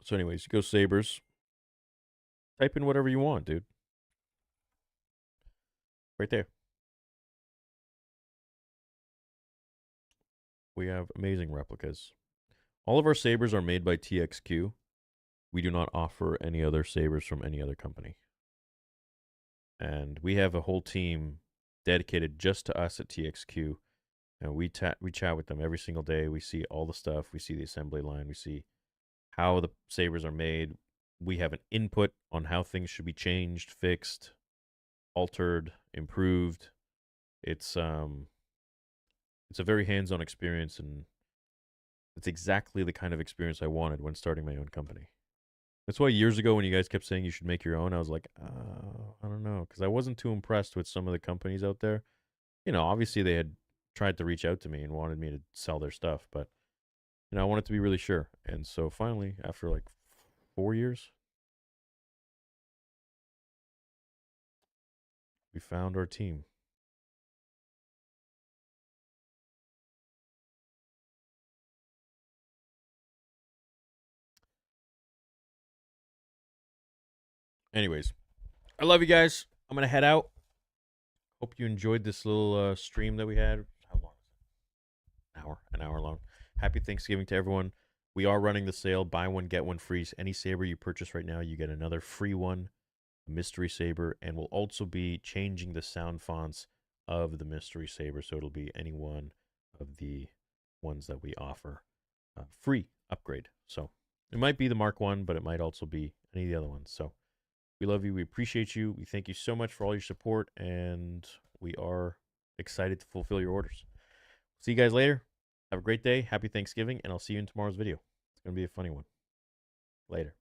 So anyways, go Sabers. Type in whatever you want, dude. Right there. We have amazing replicas. All of our sabers are made by TXQ. We do not offer any other sabers from any other company. And we have a whole team dedicated just to us at TXQ. And we chat with them every single day. We see all the stuff. We see the assembly line. We see how the sabers are made. We have an input on how things should be changed, fixed, altered, improved. It's a very hands-on experience, and it's exactly the kind of experience I wanted when starting my own company. That's why years ago when you guys kept saying you should make your own, I was like, I don't know, because I wasn't too impressed with some of the companies out there. You know, obviously they had tried to reach out to me and wanted me to sell their stuff, but I wanted to be really sure. And so finally, after like 4 years, we found our team. Anyways, I love you guys. I'm going to head out. Hope you enjoyed this little stream that we had. How long? An hour long. Happy Thanksgiving to everyone. We are running the sale. Buy one, get one free. Any saber you purchase right now, you get another free one, a mystery saber. And we'll also be changing the sound fonts of the mystery saber. So it'll be any one of the ones that we offer. Free upgrade. So it might be the Mark 1, but it might also be any of the other ones. So we love you. We appreciate you. We thank you so much for all your support, and we are excited to fulfill your orders. See you guys later. Have a great day. Happy Thanksgiving, and I'll see you in tomorrow's video. It's going to be a funny one. Later.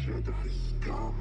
Jedi scum.